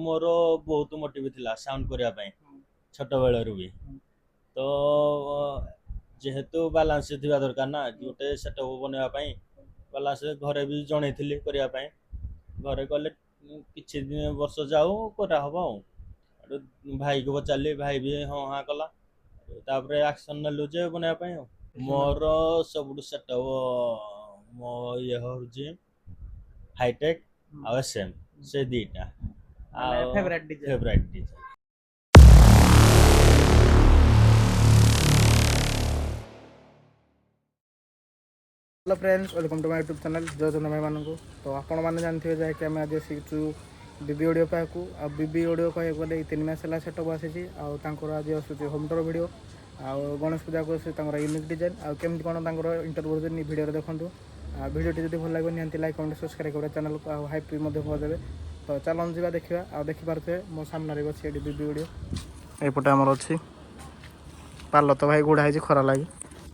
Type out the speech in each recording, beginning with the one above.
मोर बहुत मोटिव थिला साउंड करिया पई छोट बेलरू भी तो जेहेतु बालांस थिबा दरकार ना गोटे सेटअप बनवा पई बालांस घरे भी जणैथिली करिया पई घरे कले किछि दिन वर्ष जाऊ करा हबो भाई को पचारली भाई भी हाँ हाँ कला तापर एक्शन नेलु जे बनवा पई मोर सब सेटअप मो ये होउची हाईटेक आ एसएम से दीटा ମାନେ favourite design. Favourite design hello friends welcome to my YouTube channel जय जन भाई मानू तो आपण मैंने जानते हैं जैक आम आज शिखु बीबी ऑडियो पाक आ बीबी ऑडियो कह गले 3 मास है सेटअप आसी आज आसूँ होम टूर वीडियो आ गणेश पूजा को यूनिक डिजाइन आ केमती कौन इंटरव्यू वीडियो देखूँ वीडियो जब भल लगे निहती लाइक कमेंट सब्सक्राइब करें चैनल को हाइप भी तो चलन जा देखा आ देखिपे मो सामने अच्छी बीबी ऑडियो एपटे आमर अच्छी पार्ल तो भाई गुड़ा है खरा लगे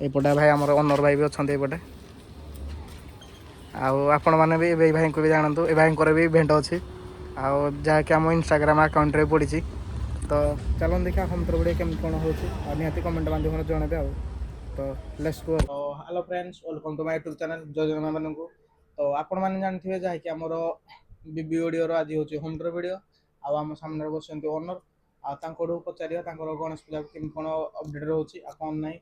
एपटे भाई आम ओनर भाई भी अच्छा एपटे आपण मैंने भी ए भाई को भी जानतु ए भाई भी इवेंट अच्छी जहाँकि आम इंस्टाग्राम आकाउंट रे पड़ी तो चलन देखा हम तो वीडियो केमती कौन हो निहाती कमेंट माध्यम जनइबे आ तो लेट्स गो। तो hello friends welcome to my YouTube channel जय जगन्नाथ मान तो आपण मैंने जानते जहाँकि आमर बीबी ऑडियो आज हूँ होम टूर वीडियो आम सामने बस ओनर आू पचार गणेश पूजा केमती कौन अपडेट रोचे कौन ना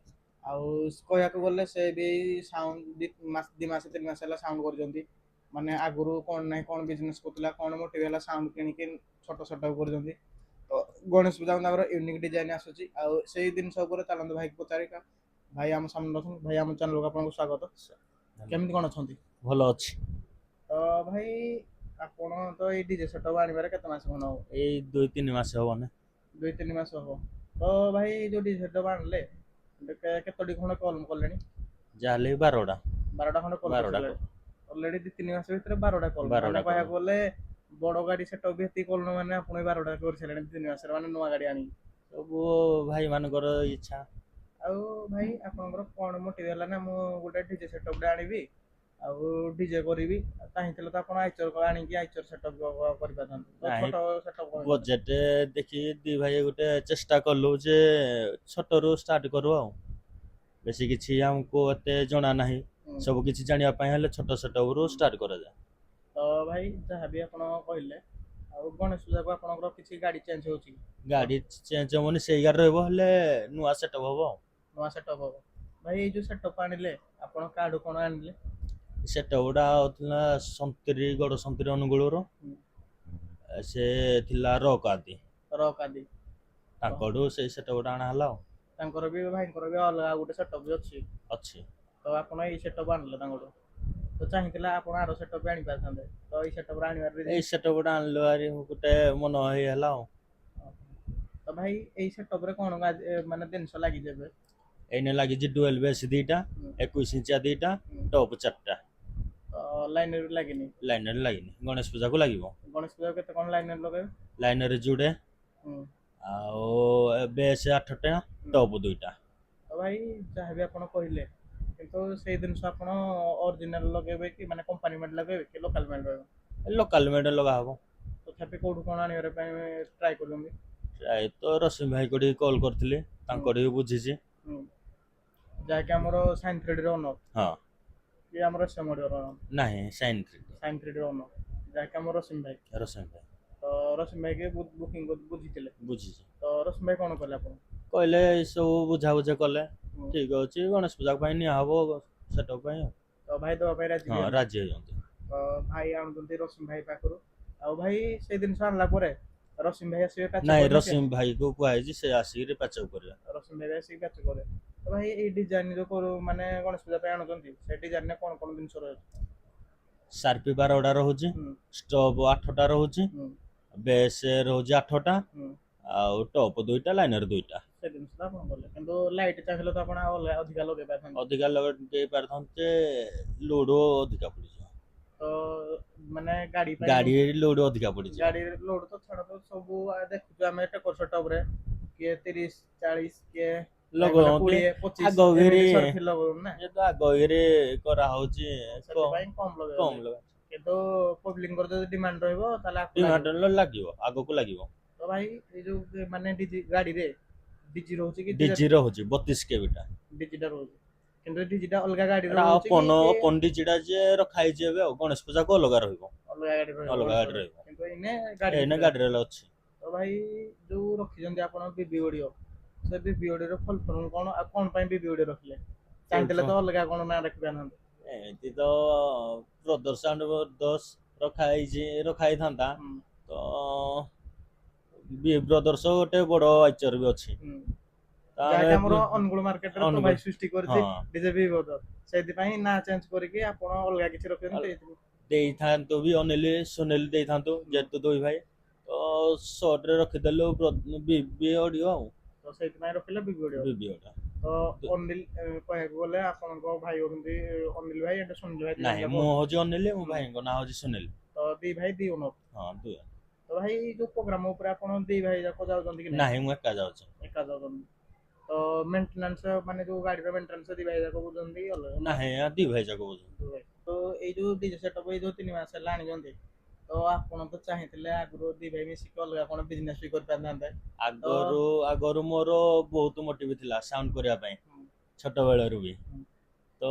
कहया गले से भी साउंड 2 मास 3 मास साउंड कर माने आगुरी कौन ना कौन बिजनेस करता कौन मोटिव है साउंड किଣିकी छोट सेटअप कर तो गणेश पूजा यूनिक डिजाइन आसूसी से दिन चलते भाई पचार भाई आम सामने अच्छा भाई आम चैनल को आपको स्वागत केमती कौन अच्छा भल अच्छी तो भाई आपण तो ये डीजे सेटअप आनिबार केते मास कोन हो ए 2-3 मास होने 2-3 मास हो तो भाई जो डीजे सेटअप आनले केतोडी खण कॉल करलेनी जाले 12टा 12टा खण कॉल करले ऑलरेडी 2-3 मास भीतर 12टा कॉल माने कहया बोले बड़ गाड़ी सेटअप भी हेती कॉल माने आपण 12टा कर छलेनी 3 मास माने नवा गाड़ी आनी सब भाई मानकर इच्छा आ भाई आपनकर कोन मोटिव हला ना मु गोटे डीजे सेटअप आनिबी आ डीजे करी चाहते तो आप आइचर आनी आइचर सेटअप कर छोट सेटअप बजेट देखी दी भाई गोटे चेष्टा कलु जे छोट रू स्टार्ट करू आ बेसी किछि हमको एते जणा नाही सब किछि जानिया पय हले छोट सेटअप रू स्टार्ट करा जाय तो भाई जहाँ भी आप कहले गणेश पूजा को आपनकर किछि गाड़ी चेंज होची गाड़ी चेंज होनी से गाड़ी रहबो हले नुवा सेटअप हबो नुवा सेटअप हो भाई जो सेटअप आनिले आपण कार्ड कोन आनिले सेटअप उडा होतला संतरी गड संतरी अनुगुळ रो से थिला रॉक आदि ताकड़ू से सेटअप उडा आना हला तांकर भी भाईकर भी अलग गोटे सेटअप भी अच्छी अच्छी तो आपण ए सेटअप आनले तांकडू तो चाहिथिला आपण आरो सेटअप आनी पाथांदे तो ए सेटअप आनिबार ए सेटअप उडा आनलो आरी गोटे मन हे हला तो भाई ए सेटअप रे कोन माने दिनस लागि जेबे एने लागि जे डुअल बेस दीटा 21 इंच दीटा टॉप 4टा लाइनर लागिनी लाइनर लागिनी गणेश पूजा को लागिवो गणेश पूजा केते कोन लाइनर लगे लाइनर जुडे आ बेस 8टा टॉप 2टा तो भाई चाहे भी आपण कहिले किंतु से दिन से आपण ओरिजिनल लगेबे कि माने कंपनी मेड लगेबे कि लोकल मेड लगा हबो तो छापी कोड कोन आनी रे ट्राई करलुंगी ट्राई तो रश्मि भाई कोडी कॉल करथिले तांकोडी बुझी छी जाके हमरो साइन 3D रो ओनर हां ये हमरो समोडी रो नाही साइन 3D रो ओनर जाके हमरो रश्मि भाई तो रश्मि भाई के बुकिंग को बुझी तो रश्मि भाई कोन करले आपण कहले सब बुझा बुझे कले ठीक अछि गणेश पूजा पय नि हबो सेटअप पय तो भाई तो भाई राजी हां राजी हो जंती तो भाई आन जंती रश्मि भाई पाखरु आ भाई से दिन सानला परे रश्मि भाई आसी पैच नहीं रश्मि भाई को कहै जी से आसी रे पैच करे रश्मि भाई आसी पैच करे तो भाई ए डिजाइन जो करू माने गणेश पूजा पे आन जंती से डिजाइन ने कोन कोन दिन सरो शार्पी 12टा रहउची स्टॉप 8टा रहउची बेस रहउची 8टा आ टॉप 2टा लाइनर 2टा से दिन सदा कोन बोले किंतु लाइट चाहिलो तो आपण अधिका लगे पाथन अधिका लगे पारथनते लोड अधिका पड़ी तो माने गाड़ी लोड अधिका पड़ी गाड़ी लोड तो छड़ तो सब देखु हमें टेकर सेटअप रे के 30 40 के लगो 20 25 आगोगिरी सरफी लगो ना ये तो आगोगिरी करा होची कम लगे କିନ୍ତୁ ପବ୍ଲିକଙ୍କର ଯଦି ଡିମାଣ୍ଡ ରହିବ ତାହେଲେ ଆକୁ ଡିମାଣ୍ଡ ଲାଗିବ। ଲାଗିବ, ଆଗକୁ ଲାଗିବ। ତ ଭାଇ ଏଇ ଯୋଉ ମାନେ ଡିଜି ଗାଡିରେ ଡିଜି ରହୁଛି କି ଡିଜି ରହୁଛି 32 କେବିଟା। ଡିଜିଟା ରହୁଛି, କିନ୍ତୁ ଡିଜିଟା ଅଲଗା ଗାଡିରେ ଏଟା ରହୁଛି କି ଓପନ ଡିଜିଟା ଯେ ରଖା ହେଇଛି ଏବେ, ଆଉ ଗଣେଶ ପୂଜାକୁ ଅଲଗା ରହିବ। ଅଲଗା ଗାଡିରେ ରହିବ ଅଲଗା ଗଣେଶ ଗାଡି ପୂଜା। ରହିବ। କିନ୍ତୁ ଏଇନେ ଗାଡି ଏଇନେ ଭିତରେ ଗାଡିରେ ଅଛି। ତ ଭାଇ ଯୋଉ ରଖିଛନ୍ତି ଆପଣ ବିବି ଅଡିଓ, ସେ ବିବି ଅଡିଓର ଫୁଲ ଫର୍ମ କଣ ଆଉ କଣ ପାଇଁ ବିବି ଅଡିଓ ରଖିଲେ? ଚାହିଁଥିଲେ ତ ଅଲଗା କଣ ନାଁ ରଖି ପାରିଥାନ୍ତେ। ଏମିତି ତ ବ୍ରଦର୍ସ ଆଣ୍ଡ ବ୍ରଦର୍ସ ରଖା ହେଇଥାନ୍ତା। ହୁଁ। ତ ବି ବ୍ରଦର୍ସ ଗୋଟେ ବଡ ଆଇଚର ବି ଅଛି। ହୁଁ। ତ ଯାହାକି ଆମେ ଆମର ଅନୁଗୁଳ ମାର୍କେଟରେ ଅନୁଗୁଳ, ପ୍ରଭାବ ସୃଷ୍ଟି କରିଛି ହଁ ଡିଜେ ବିବି ବ୍ରଦର୍ସ। ସେଇଥିପାଇଁ ନାଁ ଚେଞ୍ଜ କରିକି ଆପଣ ଅଲଗା କିଛି ରଖିଛନ୍ତି ସେଇଥିରୁ। ଦେଇଥାନ୍ତୁ ବି ଅନିଲ ସୁନିଲ ଦେଇଥାନ୍ତୁ, ଯେହେତୁ ଦୁଇ ଭାଇ। ତ ସର୍ଟରେ ରଖିଦେଲୁ ବି ଅଡିଓ ଆଉ। ତ ସେଇଥିପାଇଁ ରଖିଲେ ବିବି ଅଡିଓ। ବିବି ଅଡିଓ। ତ ଅନିଲ କହିବାକୁ ଗଲେ ଆପଣଙ୍କ ଭାଇ ହଉଛନ୍ତି ଅନିଲ ଭାଇ ଏଟା ସୁନିଲ ଭାଇ, ଦି ଜଣ ନାହିଁ, ଯାକ ମୁଁ owner। ହଉଛି ଅନିଲ, ମୋ ହୁଁ। ଭାଇଙ୍କ ନାଁ ହଉଛି ସୁନିଲ। ତ ଦି ଭାଇ ଦି ଓନର। ହଁ ଦୁଇ। ତ ଭାଇ ଏଇ ଯୋଉ ପ୍ରୋଗ୍ରାମ ଉପରେ ଆପଣ ଦି ଭାଇ ଯାକ ଯାଉଛନ୍ତି କି ନାହିଁ, ମୁଁ ଏକା ଯାଉଛି। ଏକା ଯାଉଛନ୍ତି। ତ ମେଣ୍ଟେନାନ୍ସ ମାନେ ଯୋଉ ଗାଡିର ମେଣ୍ଟେନାନ୍ସ ଦି ଭାଇ ଯାକ ବୁଝନ୍ତି ଅଲଗା ନା? ନାହିଁ, ଦି ଭାଇ ଯାକ ବୁଝୁ। ତ ଏଇ ଯୋଉ ଡିଜେ ସେଟଅପ ଏଇ ଯୋଉ 3 ମାସ ହେଲା ଆଣିଛନ୍ତି, ତ ଆପଣ ତ ଚାହିଁଥିଲେ ଆଗରୁ ଦି ଭାଇ ମିଶିକି ଅଲଗା କଣ ବିଜନେସ ବି କରିପାରିଥାନ୍ତେ। ଆଗରୁ ମୋର ବହୁତ ମୋଟିଭ ଥିଲା ସାଉଣ୍ଡ କରିବା ପାଇଁ, ଛୋଟ ବେଳରୁ ବି। ତ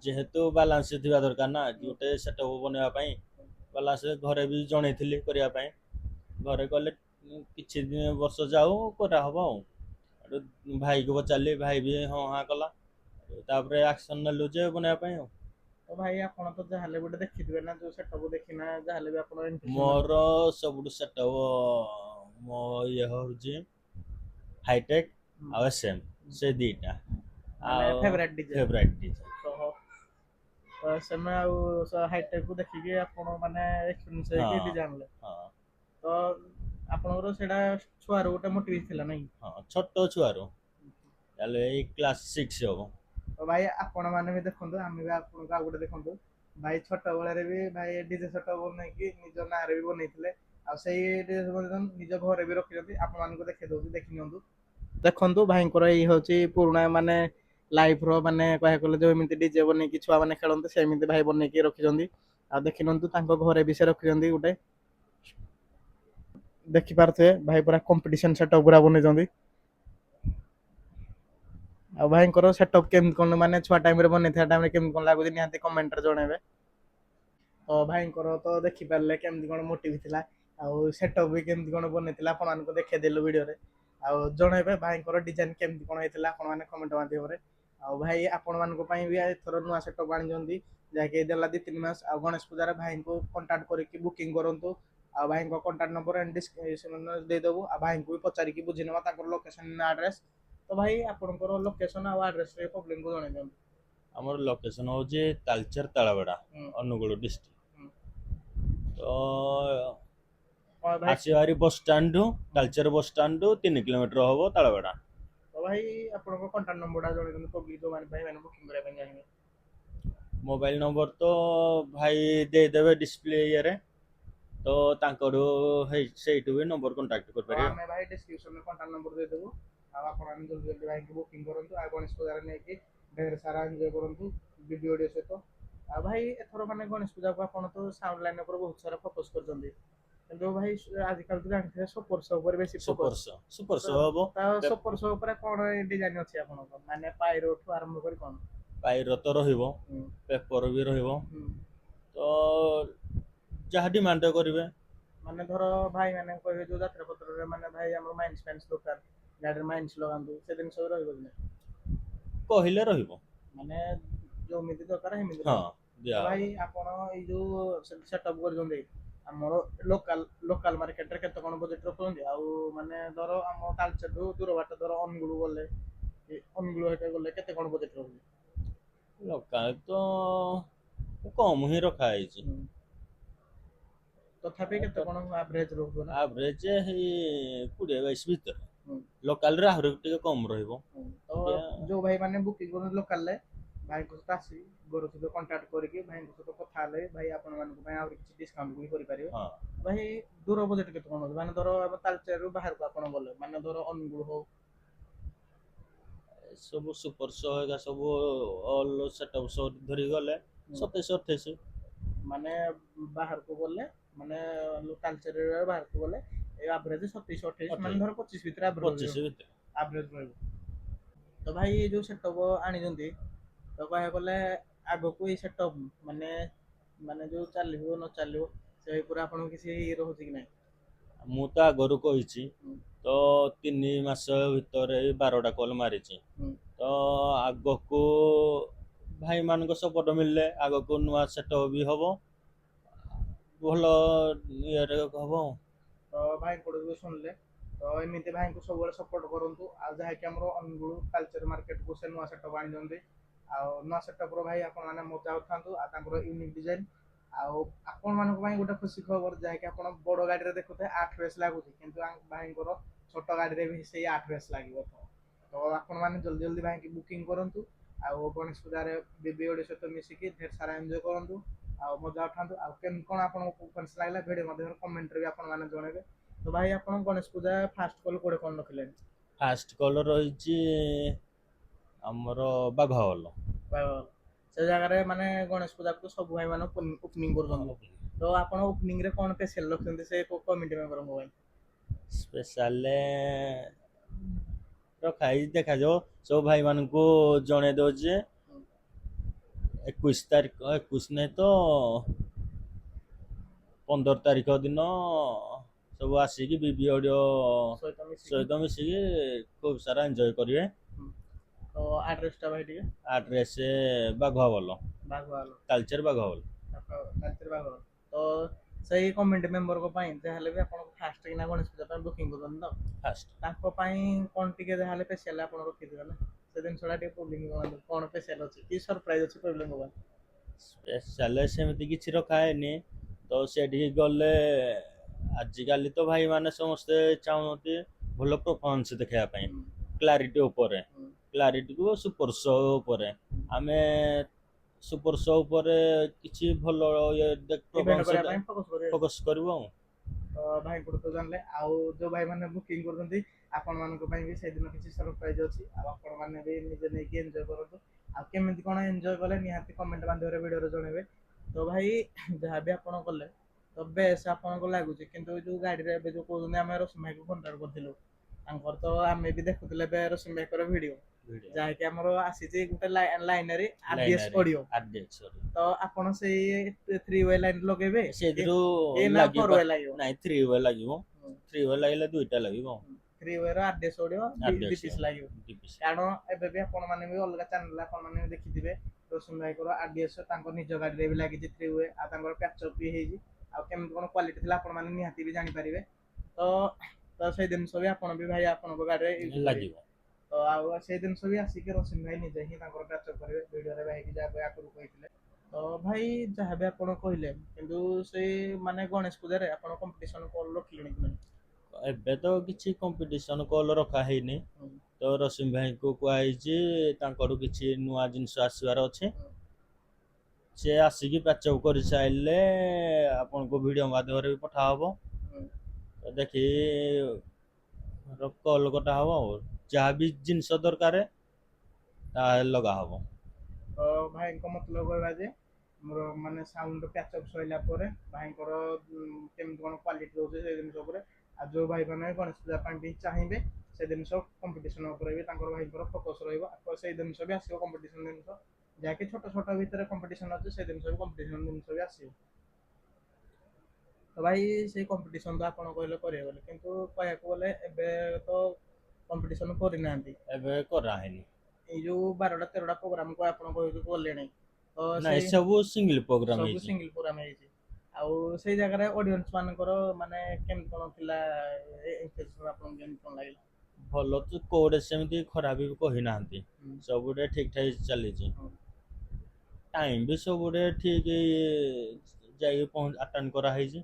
ଯେହେତୁ ବାଲାନ୍ସ ଥିବା ଦରକାର ନା, ଗୋଟେ ସେଟଅପ ବନେଇବା ପାଇଁ ବାଲାନ୍ସ ଘରେ ବି ଜଣେଇଥିଲି କରିବା ପାଇଁ। ଘରେ କଲେ କିଛି ଦିନ ବର୍ଷ ଯାଉ କରାହବ ଆଉ। ଭାଇକୁ ପଚାରିଲି, ଭାଇ ବି ହଁ ହାଁ କଲା। ତାପରେ ଆକ୍ସନ ନେଲୁ ଯେ ବନେଇବା ପାଇଁ ଆଉ। ତ ଭାଇ ଆପଣ ତ ଯାହାହେଲେ ଗୋଟେ ଦେଖିଥିବେ ନା, ଯୋଉ ସେଟଅପ ଦେଖିନା ଯାହାହେଲେ ବି ଆପଣ ମୋର ସବୁଠୁ ସେଟଅପ ମୋ ଇଏ ହଉଛି ହାଇଟେକ୍ ଆଉ ଏସଏମ, ସେ ଦିଟା ମାନେ ଆଉ ଫେଭରାଇଟ ଡିଜେ। Favourite DJ. ତ ସେମେ ଆଉ ହାଇଟେକ୍ କୁ ଦେଖିକି ଆପଣ ମାନେ ଏକ୍ସପିରିଏନ୍ସ ହଁ ହେଇକି ଡିଜେ ଆଣିଲେ। ହଁ ତ ଆପଣଙ୍କର ସେଇଟା ଛୁଆରୁ ଗୋଟେ ମୋଟିଭ ଥିଲା ନାଇଁ? ହଁ, ଛୋଟ ଛୁଆରୁ ତାହେଲେ ଏଇ କ୍ଲାସ 6 ହବ। ତ ଭାଇ ଆପଣ ମାନେ ବି ଦେଖନ୍ତୁ, ଆମେ ବି ଆପଣଙ୍କୁ ଆଉ ଗୋଟେ ଦେଖନ୍ତୁ। ଭାଇ ଛୋଟ ବେଳରେ ବି ଭାଇ ଡିଜେ ସେଟଅପ ବନେଇକି ନିଜ ନାଁରେ ବି ବନେଇଥିଲେ। ଆଉ ସେଇ ଡିଜେ ବର୍ତ୍ତମାନ ନିଜ ଘରେ ବି ରଖିଛନ୍ତି, ଆପଣ ମାନଙ୍କୁ ଦେଖେଇ ଦଉଛି ଦେଖି ନିଅନ୍ତୁ। ଦେଖନ୍ତୁ ଭାଇଙ୍କର ଏଇ ହଉଛି ପୁରୁଣା ମାନେ ଲାଇଫ ର ମାନେ କହିବାକୁ ଗଲେ ଯୋଉ ଏମିତି ଡିଜେ ବନେଇକି ଛୁଆ ମାନେ ଖେଳନ୍ତି, ସେମିତି ଭାଇ ବନେଇକି ରଖିଛନ୍ତି। ଆଉ ଦେଖି ନିଅନ୍ତୁ ତାଙ୍କ ଘରେ ବି ସେ ରଖିଛନ୍ତି ଗୋଟେ। ଦେଖିପାରୁଥିବେ ଭାଇ ପୁରା କମ୍ପିଟିସନ ସେଟଅପ ପୁରା ବନେଇଛନ୍ତି। ଆଉ ଭାଇଙ୍କର ସେଟଅପ କେମିତି କଣ ମାନେ ଛୁଆ ଟାଇମରେ ବନେଇଥିବା ଟାଇମରେ କେମିତି କଣ ଲାଗୁଛି ନିହାତି କମେଣ୍ଟରେ ଜଣେଇବେ। ତ ଭାଇଙ୍କର ତ ଦେଖିପାରିଲେ କେମିତି କଣ ମୋଟିଭ ଥିଲା। ଆଉ ସେଟଅପ ବି କେମିତି କଣ ବନେଇଥିଲା ଆପଣ ମାନଙ୍କୁ ଦେଖେଇଦେଲୁ ଭିଡିଓରେ। ଆଉ ଜଣେଇବେ ଭାଇଙ୍କର ଡିଜାଇନ କେମିତି କଣ ହେଇଥିଲା ଆପଣ ମାନେ କମେଣ୍ଟ ମାଧ୍ୟମରେ। ଆଉ ଭାଇ ଆପଣ ମାନଙ୍କ ପାଇଁ ବି ଏଥର ନୂଆ ସେଟଅପ ଆଣିଛନ୍ତି। ଯାହାକି ଦେଲା 2-3 ମାସ ଆଉ ଗଣେଶ ପୂଜାରେ ଭାଇଙ୍କୁ କଣ୍ଟାକ୍ଟ କରିକି ବୁକିଂ କରନ୍ତୁ। ଆଉ ଭାଇଙ୍କ କଣ୍ଟାକ୍ଟ ନମ୍ବର ଏଣ୍ଡ ଡିସକ୍ରିପସନରେ ଦେଇଦବୁ, ଆଉ ଭାଇଙ୍କୁ ବି ପଚାରିକି ବୁଝିନେବା ତାଙ୍କର ଲୋକେସନ ଆଡ୍ରେସ। ତ ଭାଇ ଆପଣଙ୍କର ଲୋକେସନ ଆଉ ଆଡ୍ରେସ ଟିକେ ପବ୍ଲିକଙ୍କୁ ଜଣେଇ ଦିଅନ୍ତୁ। ଆମର ଲୋକେସନ ହଉଛି ତାଲଚେର ତାଳବେଡା, ହୁଁ ଅନୁଗୁଳ ହୁଁ। ଡିଷ୍ଟ୍ରିକ୍ଟ। ତ ହଁ ଭାଇ ଆସିବ ହାରି ବସଷ୍ଟାଣ୍ଡରୁ, ତାଲଚେର ବସଷ୍ଟାଣ୍ଡରୁ 3 କିଲୋମିଟର ହବ ତାଳବେଡା। ତ ଭାଇ ଆପଣଙ୍କ କଣ୍ଟାକ୍ଟ ନମ୍ବର ଟା ଜଣେଇ ଦିଅନ୍ତୁ ପବ୍ଲିକ ଯୋଉମାନେ ଭାଇ ବୁକିଂ କରିବା ପାଇଁ ଚାହିଁବେ। ମୋବାଇଲ ନମ୍ବର ତ ଭାଇ ଦେଇଦେବେ ଡିସପ୍ଲେ ଇଏରେ। ତ ତାଙ୍କଠୁ ସେଇଠୁ ବି ନମ୍ବର କଣ୍ଟାକ୍ଟ ତ କରିପାରିବେ। ଆମେ ଭାଇ ଡିସକ୍ରିପସନରେ କଣ୍ଟାକ୍ଟ ନମ୍ବର ଦେଇଦେବୁ। ଆଉ ଆପଣ ମାନେ ଜଲଦି ଜଲଦି ଭାଇଙ୍କୁ ବୁକିଂ କରନ୍ତୁ, ଆଉ ଗଣେଶ ପୂଜାରେ ନେଇକି ଢେର ସାରା ଏଞ୍ଜୟ କରନ୍ତୁ ଭିଡିଓ ଅଡିଓ ସହିତ। ଆଉ ଭାଇ ଏଥର ମାନେ ଗଣେଶ ପୂଜାକୁ ଆପଣ ତ ସାଉଣ୍ଡ ଲାଇନ ଉପରେ ବହୁତ ସାରା ଫୋକସ କରିଛନ୍ତି। କିନ୍ତୁ ଭାଇ ଆଜିକାଲି ତ ଜାଣିଥିବେ ସପର ଶୋ ଉପରେ ବେଶୀ ଫୋକସ। ସୁପର ଶୋ ହବ। ତା ସପର ଶୋ ଉପରେ କଣ ଡିଜାଇନ ଅଛି ଆପଣଙ୍କ ମାନେ ପାୟରଠୁ ଆରମ୍ଭ କରି କଣ? ପାୟର ତ ରହିବ, ହୁଁ ପେପର ବି ରହିବ। ହୁଁ। ତ ଯାହା ଡିମାଣ୍ଡ କରିବେ। ମାନେ ଧର ଭାଇ ମାନେ କହିବେ ଯୋଉ ଯାତ୍ରା ପତ୍ରରେ ମାନେ ଭାଇ ଆମର ମାଇନ୍ସ ଫାଇନ୍ସ ଦରକାର। ଗାଡ଼ିରେ ମାଇନ୍ସ ଲଗାନ୍ତୁ ସେ ଜିନିଷ ବି ରହିବ କି ନାହିଁ? କହିଲେ ରହିବ। ମାନେ ଯେମିତି ଦରକାର ସେମିତି ହଁ ରହିବ। ତ ଦିଆହବ। ଭାଇ ଆପଣ ଏଇ ଯୋଉ ସେଟଅପ୍ କରିଛନ୍ତି ଆମର ଲୋକାଲ ମାର୍କେଟରେ କେତେ କଣ ବଜେଟ ରଖୁଛନ୍ତି? ଆଉ ମାନେ ଧର ଆମ ତାଲଚେରଠୁ ଦୂର ବାଟ ଧର ଅନୁଗୁଳ ଗଲେ ଅନୁଗୁଳ ହେକା ଗଲେ କେତେ କଣ ବଜେଟ ରହୁଛି? ଲୋକାଲ ତ କମ ହିଁ ରଖା ହେଇଛି। ହୁଁ। ତଥାପି କେତେ କଣ ଆଭରେଜ ରହୁଥିବ ନା? ଆଭରେଜ ହେଇ 20-22 ଭିତରେ। ହୁଁ। ଲୋକାଲରେ ଆହୁରି ଟିକେ କମ ରହିବ। ତ ଟିକେ ଯୋଉ ଭାଇ ମାନେ ବୁକିଂ କରନ୍ତି ଲୋକାଲରେ ଭାଇଙ୍କ ସହିତ ଆସି ଘର ସହିତ କଣ୍ଟାକ୍ଟ କରିକି ଭାଇଙ୍କ ସହିତ କଥା ହେଲେ ଭାଇ ଆପଣ ମାନଙ୍କ ପାଇଁ ଆହୁରି କିଛି ଡିସକାଉଣ୍ଟ ବି କରିପାରିବେ। ହଁ। ଭାଇ ଦୂର ବଜେଟ କେତେ କଣ ଅଛି? ମାନେ ଧର ଆମ ତାଲଚେରରୁ ବାହାରକୁ ଆପଣ ଗଲେ ମାନେ ଧର ଅନୁଗୁଳ ହଉ ସବୁ ସୁପର ଶୋ ହେରିକା ସବୁ ଅଲ ସେଟଅପ ସୋ ଧରିକି ଗଲେ 27-28। ମାନେ ବାହାରକୁ ଗଲେ ମାନେ କାଲଚରରେ ବାହାରକୁ ଗଲେ ଏ ଆଭରେଜ 27-28 ମାନେ ଧର 25 ଭିତରେ ଆଭରେଜ 25 ଭିତରେ ରହିବ। ତ ଭାଇ ଏ ଯୋଉ ସେଟଅପ ଆଣିଛନ୍ତି ତ କହିବାକୁ ଗଲେ ଆଗକୁ ଏଇ ସେଟଅପ ମାନେ ମାନେ ଯୋଉ ଚାଲିବ ନ ଚାଲିବ ସେ ଉପରେ ଆପଣଙ୍କୁ କିଛି ଇଏ ରହୁଛି କି ନାହିଁ? ମୁଁ ତ ଆଗରୁ କହିଛି ହୁଁ, ତ 3 ମାସ ଭିତରେ 12ଟା କଲ୍ ମାରିଛି। ହୁଁ, ତ ଆଗକୁ ଭାଇମାନଙ୍କ ସପୋର୍ଟ ମିଳିଲେ ଆଗକୁ ନୂଆ ସେଟଅପ ବି ହବ, ଭଲ ଇଏରେ ହବ। ତ ଭାଇଙ୍କଠୁ ବି ଶୁଣିଲେ ତ ଏମିତି ଭାଇଙ୍କୁ ସବୁବେଳେ ସପୋର୍ଟ କରନ୍ତୁ। ଆଉ ଯାହାକି ଆମର ଅନୁଗୁଳ କାଲଚର ମାର୍କେଟକୁ ସେ ନୂଆ ସେଟଅପ ଆଣିଛନ୍ତି। ଆଉ ନୂଆ ସେଟଅପର ଭାଇ ଆପଣମାନେ ମଜା ଉଠାନ୍ତୁ। ଆଉ ତାଙ୍କର ୟୁନିକ୍ ଡିଜାଇନ ଆଉ ଆପଣମାନଙ୍କ ପାଇଁ ଗୋଟେ ଖୁସି ଖବର ଯାହାକି ଆପଣ ବଡ଼ ଗାଡ଼ିରେ ଦେଖୁଥିବେ 8 ରେସ୍ ଲାଗୁଛି କିନ୍ତୁ ଭାଇଙ୍କର ଛୋଟ ଗାଡ଼ିରେ ବି ସେଇ 8 ରେସ୍ ଲାଗିବ। ତ ଆପଣମାନେ ଜଲ୍ଦି ଜଲ୍ଦି ଭାଇକି ବୁକିଂ କରନ୍ତୁ। ଆଉ ଗଣେଶ ପୂଜାରେ ବିବି ଓଡ଼ି ସହିତ ମିଶିକି ଢେର ସାରା ଏନ୍ଜୟ କରନ୍ତୁ ଆଉ ମଜା ଉଠାନ୍ତୁ। ଆଉ କେମିତି କ'ଣ ଆପଣଙ୍କୁ ଫ୍ରେଣ୍ଡସ୍ ଲାଗିଲା ଭିଡ଼ିଓ ମାଧ୍ୟମରେ କମେଣ୍ଟରେ ବି ଆପଣମାନେ ଜଣେଇବେ। ତ ଭାଇ ଆପଣ ଗଣେଶ ପୂଜା ଫାଷ୍ଟ କଲ୍ କୋଉଠି କ'ଣ ରଖିଲେଣି? ଫାଷ୍ଟ କଲ୍ ରହିଛି ଆମର ବାଘାବଲ। ସେ ଜାଗାରେ ମାନେ ଗଣେଶ ପୂଜାକୁ ସବୁ ଭାଇ ମାନେ ଓପନିଂ କରୁଛନ୍ତି। ତ ଆପଣ ଓପନିଂ ରେ କ'ଣ ସ୍ପେଶାଲ ରଖିଛନ୍ତି ସେ କମିଟି ମେମ୍ବରଙ୍କ ପାଇଁ? ସ୍ପେଶାଲ ରଖା ହେଇଛି, ଦେଖାଯାଉ ସବୁ ଭାଇମାନଙ୍କୁ ଜଣେଇ ଦଉଛି ଯେ 21 ତାରିଖ 21 ନାହିଁ ତ 15 ତାରିଖ ଦିନ ସବୁ ଆସିକି ବିବି ଅଡ଼ିଓ ସହିତ ମିଶିକି ଖୁବ୍ ସାରା ଏନ୍ଜୟ କରିବେ। ତ ଆଡ୍ରେସଟା ଭାଇ ଟିକେ ଆଡ୍ରେସ୍ ବାଘାବଲ, ତାଲଚେର ବାଘାବଲ। ତ ସେଇ କମିଟି ମେମ୍ବରଙ୍କ ପାଇଁ ଯାହାହେଲେ ବି ଆପଣ ଫାଷ୍ଟ କିନା ଗଣେଶ ପୂଜା ପାଇଁ ବୁକିଂ କରୁଛନ୍ତି ତ ଫାଷ୍ଟ ତାଙ୍କ ପାଇଁ କ'ଣ ଟିକେ ଯାହାହେଲେ ସ୍ପେଶାଲ ଆପଣ ରଖିଥିବେ ନା, ସେ ଜିନିଷଟା ଟିକେ ପ୍ରୋବ୍ଲେମ କରନ୍ତୁ କ'ଣ ସ୍ପେଶାଲ ଅଛି କି ସରପ୍ରାଇଜ ଅଛି ପ୍ରୋବ୍ଲେମ ପାଇଁ? ସ୍ପେଶାଲ ସେମିତି କିଛି ରଖା ହେଇନି। ତ ସେଠିକି ଗଲେ ଆଜିକାଲି ତ ଭାଇମାନେ ସମସ୍ତେ ଚାହୁଁଛନ୍ତି ଭଲ ପରଫର୍ମାନ୍ସ ଦେଖେଇବା ପାଇଁ, କ୍ଲାରିଟି ଉପରେ, କ୍ଲାରିଟିକୁ ସୁପର ଶୋ ଉପରେ। ଆମେ ସୁପର ଶୋ ଉପରେ କିଛି ଭଲ ଇଏ ଫୋକସ୍ କରିବୁ ଆଉ। ତ ଭାଇଙ୍କଠୁ ତ ଜାଣିଲେ ଆଉ ଯୋଉ ଭାଇମାନେ ବୁକିଂ କରୁଛନ୍ତି ଆପଣମାନଙ୍କ ପାଇଁ ବି ସେଇଦିନ କିଛି ସରପ୍ରାଇଜ ଅଛି। ଆଉ ଆପଣମାନେ ବି ନିଜେ ନେଇକି ଏନ୍ଜୟ କରନ୍ତୁ। ଆଉ କେମିତି କ'ଣ ଏନ୍ଜୟ କଲେ ନିହାତି କମେଣ୍ଟ ମାଧ୍ୟମରେ ଭିଡ଼ିଓରେ ଜଣେଇବେ। ତ ଭାଇ ଯାହାବି ଆପଣ କଲେ ତ ବେଶ ଆପଣଙ୍କୁ ଲାଗୁଛି, କିନ୍ତୁ ଯୋଉ ଗାଡ଼ିରେ ଏବେ ଯୋଉ କହୁଛନ୍ତି ଆମେ ରଶ୍ମି ଭାଇକୁ କଣ୍ଟାକ୍ଟ କରିଥିଲୁ ତାଙ୍କର ତ ଆମେ ବି ଦେଖୁଥିଲେ ଏବେ ରଶ୍ମି ଭାଇଙ୍କର ଭିଡ଼ିଓ ଯାହାକି ଆମର ଆସିଛି ଗୋଟେ ଲାଇନରେ ଆରଡିଏସ୍ ଅଡ଼ିଓ। ତ ଆପଣ ସେଇ 3 ୱେ ଲାଇନ ଲଗେଇବେ ସେଇଥିରୁ ନା 4 ୱେ ଲାଗିବ? ନାଇଁ 3 ୱେ ଲାଗିବ। 3 ୱେ ଲାଗିଲେ ଦୁଇଟା ଲାଗିବ। 3 ୱେ ର ଆରଡିଏସ୍ ଅଡ଼ିଓ DPC ଲାଗିବ। କାରଣ ଏବେ ବି ଆପଣମାନେ ବି ଅଲଗା ଚ୍ୟାନେଲ ଆପଣମାନେ ବି ଦେଖିଥିବେ ରଶ୍ମି ଭାଇଙ୍କର ଆରଡିଏସ୍ ତାଙ୍କ ନିଜ ଗାଡ଼ିରେ ବି ଲାଗିଛି 3 ୱେ ଆଉ ତାଙ୍କର ପ୍ୟାଚଅପ୍ ବି ହେଇଛି। ଆଉ କେମିତି କ'ଣ କ୍ୱାଲିଟି ଥିଲା ଆପଣମାନେ ନିହାତି ବି ଜାଣିପାରିବେ। ତ ତ ସେଇ ଜିନିଷ ବି ଆପଣ ବି ଭାଇ ଆପଣଙ୍କ ଗାଡ଼ିରେ ୟୁଜ୍ ଲାଗିବ। ତ ଆଉ ସେଇ ଜିନିଷ ବି ଆସିକି ରଶ୍ମି ଭାଇ ନିଜେ ହିଁ ତାଙ୍କର ପ୍ୟାଚଅପ୍ କରିବେ ଭିଡ଼ିଓରେ ଭାଇକି ଯାହା ଆଗରୁ କହିଥିଲେ। ତ ଭାଇ ଯାହାବି ଆପଣ କହିଲେ, କିନ୍ତୁ ସେଇ ମାନେ ଗଣେଶ ପୂଜାରେ ଆପଣ କମ୍ପିଟିସନ କଲ୍ ରଖିଲେଣି କି ନାହିଁ? ଏବେ ତ କିଛି କମ୍ପିଟିସନ କଲ୍ ରଖା ହେଇନି। ତ ରଶ୍ମି ଭାଇଙ୍କୁ କୁହାହେଇଛି ତାଙ୍କର କିଛି ନୂଆ ଜିନିଷ ଆସିବାର ଅଛି। ସେ ଆସିକି ପ୍ୟାଚଅପ୍ କରିସାରିଲେ ଆପଣଙ୍କୁ ଭିଡ଼ିଓ ମାଧ୍ୟମରେ ବି ପଠାହବ। ଦେଖି କଲ୍ କଟା ହବ ଆଉ ଯାହା ବି ଜିନିଷ ଦରକାର ତାହା ଲଗାହବ। ତ ଭାଇଙ୍କ ମତଲବ କହିବା ଯେ ମୋର ମାନେ ସାଉଣ୍ଡ ପ୍ୟାଚଅପ୍ ସରିଲା ପରେ ଭାଇଙ୍କର କେମିତି କ'ଣ କ୍ୱାଲିଟି ରହୁଛି ସେ ଜିନିଷ ଉପରେ, ଆଉ ଯୋଉ ଭାଇମାନେ ଗଣେଶ ପୂଜା ପାଇଁ ବି ଚାହିଁବେ ସେ ଜିନିଷ କମ୍ପିଟିସନ ଉପରେ ବି ତାଙ୍କର ଭାଇଙ୍କର ଫୋକସ୍ ରହିବ। ସେଇ ଜିନିଷ ବି ଆସିବ କମ୍ପିଟିସନ ଜିନିଷ, ଯାହାକି ଛୋଟ ଛୋଟ ଭିତରେ କମ୍ପିଟିସନ ଅଛି ସେ ଜିନିଷ ବି କମ୍ପିଟିସନ ଜିନିଷ ବି ଆସିବ। ତ ଭାଇ ସେଇ କମ୍ପିଟିସନ ତ ଆପଣ କହିଲେ କରିବେ ବୋଲି, କିନ୍ତୁ କହିବାକୁ ଗଲେ ଏବେ ତ କମ୍ପିଟିସନ କରିନାହାନ୍ତି। ଏବେ କରାହେଇନି। ଏଇ ଯୋଉ 12ଟା 13ଟା ପ୍ରୋଗ୍ରାମକୁ ଆପଣ କହିକି କଲେଣି ତ ନାଇଁ ସବୁ ସିଙ୍ଗଲ ପ୍ରୋଗ୍ରାମ ସବୁ ହେଇଛି। ସିଙ୍ଗଲ ପ୍ରୋଗ୍ରାମ ହେଇଛି। ଆଉ ସେଇ ଜାଗାରେ ଅଡିଏନ୍ସ ମାନଙ୍କର ମାନେ କେମିତି କ'ଣ ଥିଲା ଆପଣଙ୍କୁ କେମିତି କ'ଣ ଲାଗିଲା? ଭଲ ତ କୋଉଟେ ସେମିତି ଖରାପ ବି କହିନାହାନ୍ତି, ସବୁଟେ ଠିକ ଠାକ ଚାଲିଛି। ଟାଇମ ବି ସବୁଟେ ଠିକ ଯାଇକି ଆଟେଣ୍ଡ କରାହେଇଛି,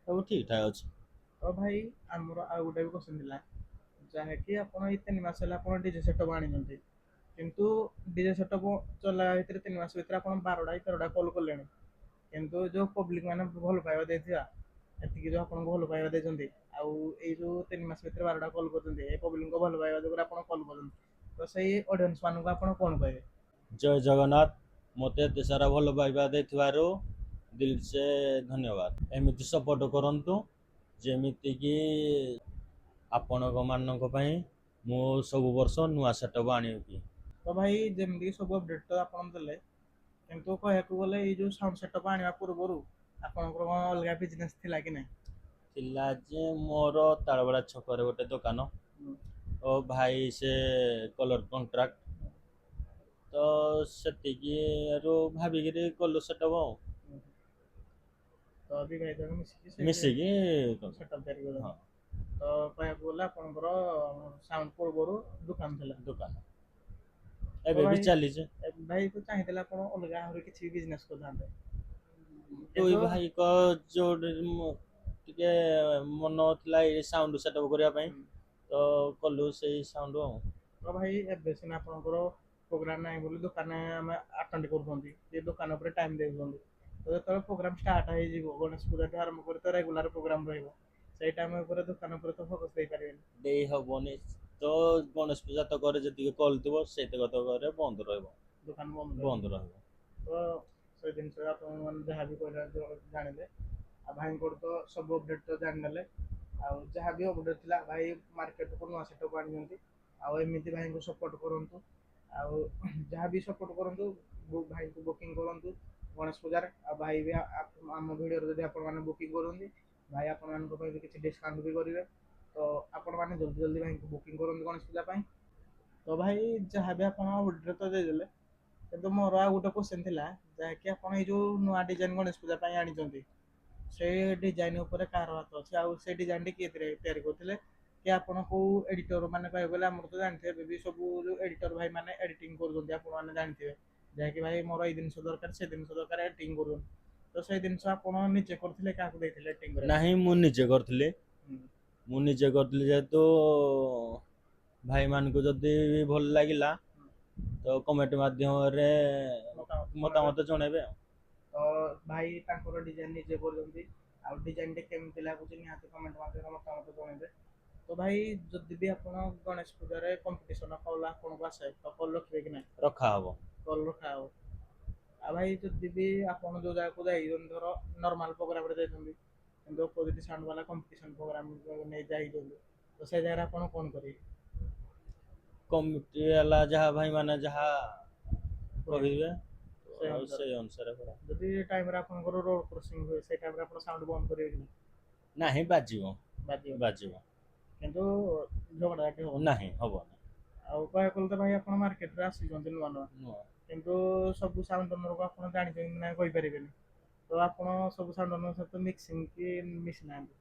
ସବୁ ଠିକ ଠାକ ଅଛି। ତ ଭାଇ ଆମର ଆଉ ଗୋଟେ ବି କ୍ୱେଶ୍ଚନ ଥିଲା, ଯାହାକି ଆପଣ ଏଇ 3 ମାସ ହେଲା ଆପଣ ଡିଜେ ସେଟଅପ୍ ଆଣିଛନ୍ତି, କିନ୍ତୁ ଡିଜେ ସେଟଅପ୍ ଚଲାଇବା ଭିତରେ 3 ମାସ ଭିତରେ ଆପଣ 12ଟା 13ଟା କଲ୍ କଲେଣି, କିନ୍ତୁ ଯୋଉ ପବ୍ଲିକ ମାନେ ଭଲ ପାଇବା ଦେଇଥିବା ଏତିକି ଯୋଉ ଆପଣଙ୍କୁ ଭଲ ପାଇବା ଦେଇଛନ୍ତି, ଆଉ ଏଇ ଯୋଉ 3 ମାସ ଭିତରେ 12ଟା କଲ୍ କରୁଛନ୍ତି ଏ ପବ୍ଲିକଙ୍କ ଭଲ ପାଇବା ଯୋଗୁଁ ଆପଣ କଲ୍ କରୁଛନ୍ତି, ତ ସେଇ ଅଡିଏନ୍ସ ମାନଙ୍କୁ ଆପଣ କ'ଣ କହିବେ? ଜୟ ଜଗନ୍ନାଥ। ମୋତେ ଏତେ ସାରା ଭଲ ପାଇବା ଦେଇଥିବାରୁ दिल से धन्यवाद एमिति सपोर्ट करंतु जेमिति कि ଆପଣଙ୍କ ମାନଙ୍କ ପାଇଁ ମୁଁ ସବୁ ବର୍ଷ ନୂଆ ସେଟଅପ୍ ଆଣିବି। ତ ଭାଇ ଯେମିତି ସବୁ ଅପଡେଟ୍ ତ ଆପଣ ଦେଲେ, କିନ୍ତୁ କହିବାକୁ ଗଲେ ଏଇ ଯୋଉ ସାଉଣ୍ଡ ସେଟଅପ୍ ଆଣିବା ପୂର୍ବରୁ ଆପଣଙ୍କର କ'ଣ ଅଲଗା ବିଜନେସ୍ ଥିଲା କି ନାହିଁ? ଥିଲା ଯେ ମୋର ତାଳବଡ଼ା ଛକରେ ଗୋଟେ ଦୋକାନ ଓ ଭାଇ ସେ କଲର କଣ୍ଟ୍ରାକ୍ଟ ତ ସେତିକିରୁ ଭାବିକିରି କଲୁ ସେଟଅପ୍ ଆଉ ତ ଦି ଭାଇ ଯାକ ମିଶିକି ସେଟଅପ୍ ତିଆରି କଲେ। ହଁ ତ କହିବାକୁ ଗଲେ ଆପଣଙ୍କର ସାଉଣ୍ଡ ପୂର୍ବରୁ ଦୋକାନ ଥିଲା। ଦୋକାନ ତ ଏବେ ବି ଭାଇ ଚାଲିଛି। ଭାଇ ତ ଚାହିଁଥିଲେ ଆପଣ ଅଲଗା ଆହୁରି କିଛି ବିଜନେସ୍ କରିଥାନ୍ତେ। ଦୁଇ ଭାଇଙ୍କ ଯୋଉଠି ଟିକେ ମନ ଥିଲା ଏଇ ସାଉଣ୍ଡ ସେଟଅପ୍ କରିବା ପାଇଁ ତ କଲୁ ସେଇ ସାଉଣ୍ଡ ଆଉ ତ ଭାଇ ଏବେ ସିନା ଆପଣଙ୍କର ପ୍ରୋଗ୍ରାମ ନାହିଁ ବୋଲି ଦୋକାନ ଆମେ ଆଟେଣ୍ଡ କରୁଛନ୍ତି, ସେ ଦୋକାନ ଉପରେ ଟାଇମ୍ ଦେଉଛନ୍ତି। ତ ଯେତେବେଳେ ପ୍ରୋଗ୍ରାମ ଷ୍ଟାର୍ଟ ହେଇଯିବ, ଗଣେଶ ପୂଜାଠୁ ଆରମ୍ଭ କରି ତ ରେଗୁଲାର ପ୍ରୋଗ୍ରାମ ରହିବ, ସେଇ ଟାଇମ୍ ଉପରେ ଦୋକାନ ଉପରେ ତ ଫୋକସ୍ ଦେଇପାରିବେନି। ଦେଇ ହବନି ତ ଗଣେଶ ପୂଜା ତକରେ ଯେତିକି କଲ୍ ଥିବ ସେତିକ ତକରେ ବନ୍ଦ ରହିବ। ଦୋକାନ ବନ୍ଦ ରହିବ। ତ ସେ ଜିନିଷ ଆପଣମାନେ ଯାହା ବି କହିଲେ ଜାଣିଲେ, ଆଉ ଭାଇଙ୍କଠୁ ତ ସବୁ ଅପଡେଟ୍ ତ ଜାଣିନେଲେ। ଆଉ ଯାହା ବି ଅପଡେଟ୍ ଥିଲା ଭାଇ ମାର୍କେଟକୁ ନୂଆ ସେଟଅପ୍ ଆଣିଛନ୍ତି। ଆଉ ଏମିତି ଭାଇଙ୍କୁ ସପୋର୍ଟ କରନ୍ତୁ, ଆଉ ଯାହା ବି ସପୋର୍ଟ କରନ୍ତୁ, ଭାଇଙ୍କୁ ବୁକିଂ କରନ୍ତୁ ଗଣେଶ ପୂଜାରେ। ଆଉ ଭାଇ ବି ଆମ ଭିଡ଼ିଓରେ ଯଦି ଆପଣମାନେ ବୁକିଂ କରନ୍ତି, ଭାଇ ଆପଣମାନଙ୍କ ପାଇଁ ବି କିଛି ଡିସକାଉଣ୍ଟ ବି କରିବେ। ତ ଆପଣମାନେ ଜଲ୍ଦି ଜଲ୍ଦି ଭାଇଙ୍କୁ ବୁକିଂ କରନ୍ତୁ ଗଣେଶ ପୂଜା ପାଇଁ। ତ ଭାଇ ଯାହା ବି ଆପଣ ଅପଡେଟ୍ ତ ଦେଇଦେଲେ, କିନ୍ତୁ ମୋର ଆଉ ଗୋଟେ କ୍ୱେଶ୍ଚନ୍ ଥିଲା, ଯାହାକି ଆପଣ ଏଇ ଯୋଉ ନୂଆ ଡିଜାଇନ୍ ଗଣେଶ ପୂଜା ପାଇଁ ଆଣିଛନ୍ତି, ସେଇ ଡିଜାଇନ୍ ଉପରେ କାହାର ହାତ ଅଛି? ଆଉ ସେଇ ଡିଜାଇନଟି କିଏ ତିଆରି କରିଥିଲେ? କି ଆପଣ କୋଉ ଏଡିଟର ମାନେ କହିବାକୁ ଗଲେ ଆମର ତ ଜାଣିଥିବେ ଏବେ ବି ସବୁ ଯୋଉ ଏଡିଟର ଭାଇ ମାନେ ଏଡିଟିଂ କରୁଛନ୍ତି, ଆପଣମାନେ ଜାଣିଥିବେ, ଯାହାକି ଭାଇ ମୋର ଏଇ ଜିନିଷ ଦରକାର ସେ ଜିନିଷ ଦରକାର ଏଡିଟିଂ କରୁଛନ୍ତି। ତ ସେଇ ଜିନିଷ ଆପଣ ନିଜେ କରିଥିଲେ, କାହାକୁ ଦେଇଥିଲେ ଏଡିଟିଂ କରିବା? ନାହିଁ ମୁଁ ନିଜେ କରିଥିଲି। ମୁଁ ନିଜେ କରିଥିଲି ଯେହେତୁ ଭାଇମାନଙ୍କୁ ଯଦି ଭଲ ଲାଗିଲା ତ କମେଣ୍ଟ ମାଧ୍ୟମରେ ମତାମତ ଜଣେଇବେ ଆଉ ତ ଭାଇ ତାଙ୍କର ଡିଜାଇନ୍ ନିଜେ କରୁଛନ୍ତି, ଆଉ ଡିଜାଇନଟି କେମିତି ଲାଗୁଛି ନିହାତି କମେଣ୍ଟ ମାଧ୍ୟମରେ ମତାମତ ଜଣେଇବେ। ତ ଭାଇ ଯଦି ବି ଆପଣ ଗଣେଶ ପୂଜାରେ କମ୍ପିଟିସନ କଲ୍ ଆପଣଙ୍କୁ ଆସେ ତ କଲ୍ ରଖିବେ କି ନାହିଁ? ରଖା ହବ। କଲ୍ ରଖା ହବ। ଆଉ ଭାଇ ଯଦି ବି ଆପଣ ଯୋଉ ଜାଗାକୁ ଯାଇଛନ୍ତି, ଧର ନର୍ମାଲ ପ୍ରୋଗ୍ରାମରେ ଯାଇଛନ୍ତି କିନ୍ତୁ ଅପୋଜିଟ୍ ସାଉଣ୍ଡ ବାଲା କମ୍ପିଟିସନ ପ୍ରୋଗ୍ରାମ ନେଇ ଯାଇଛନ୍ତି, ତ ସେ ଜାଗାରେ ଆପଣ କ'ଣ କରିବେ? କମିଟି ହେଲା ଯାହା ଭାଇମାନେ ଯାହା କହିବେ ସେଇ ସେଇ ଅନୁସାରେ କରା। ଯଦି ଟାଇମରେ ଆପଣଙ୍କର ରୋଡ୍ କ୍ରସିଂ ହୁଏ, ସେଇ ଟାଇମରେ ଆପଣ ସାଉଣ୍ଡ ବନ୍ଦ କରିବେ କି ନାହିଁ? ନାହିଁ ବାଜିବ। ବାଜିବ ବାଜିବ କିନ୍ତୁ ଝଗଡ଼ାଝାଟି ହବ ନାହିଁ ହବନି। ଆଉ କହିବାକୁ ଗଲେ ତ ଭାଇ ଆପଣ ମାର୍କେଟରେ ଆସିଛନ୍ତି ନୂଆ ନୂଆ, ନୁହଁ। କିନ୍ତୁ ସବୁ ସାଉଣ୍ଡ ଓନରକୁ ଆପଣ ଜାଣିଛନ୍ତି କି ନାହିଁ କହିପାରିବେନି। ତ ଆପଣ ସବୁ ସାଉଣ୍ଡ ଓନରଙ୍କ ସହିତ ମିକ୍ସିଂ କି ମିଶି ନାହାନ୍ତି?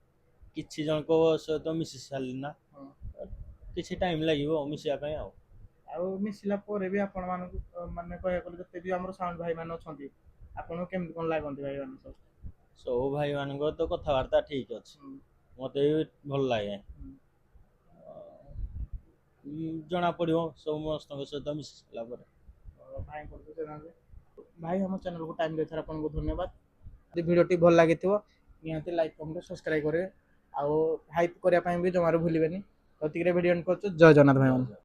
କିଛି ଜଣଙ୍କ ସହିତ ମିଶି ସାରିଲି ନା, ହଁ। କିଛି ଟାଇମ୍ ଲାଗିବ ମିଶିବା ପାଇଁ ଆଉ ଆଉ ମିଶିଲା ପରେ ବି ଆପଣମାନଙ୍କୁ ମାନେ କହିବାକୁ ଗଲେ ଯେତେ ବି ଆମର ସାଉଣ୍ଡ ଭାଇ ମାନେ ଅଛନ୍ତି, ଆପଣଙ୍କୁ କେମିତି କ'ଣ ଲାଗନ୍ତି ଭାଇ ମାନେ ସବୁ? ସବୁ ଭାଇମାନଙ୍କ ତ କଥାବାର୍ତ୍ତା ଠିକ୍ ଅଛି, ହୁଁ। ମତେ ବି ଭଲ ଲାଗେ। ହୁଁ। ଜଣା ପଡ଼ିବ ସମସ୍ତଙ୍କ ସହିତ ମିଶି ସାରିଲା ପରେ। ଭାଇଙ୍କଠୁ ଜାଣିଲେ। ଭାଇ ଆମ ଚ୍ୟାନେଲକୁ ଟାଇମ୍ ଦେଇଥିବାରୁ ଆପଣଙ୍କୁ ଧନ୍ୟବାଦ। ଯଦି ଭିଡ଼ିଓଟି ଭଲ ଲାଗିଥିବ ନିହାତି ଲାଇକ୍ କମେଣ୍ଟ ସବସ୍କ୍ରାଇବ୍ କରିବେ, ଆଉ ହାଇପ୍ କରିବା ପାଇଁ ବି ଜମାରୁ ଭୁଲିବେନି। ଏତିକିରେ ଭିଡ଼ିଓ ଏଣ୍ଡ କରୁଛୁ। ଜୟ ଜଗନ୍ନାଥ ଭାଇମାନେ।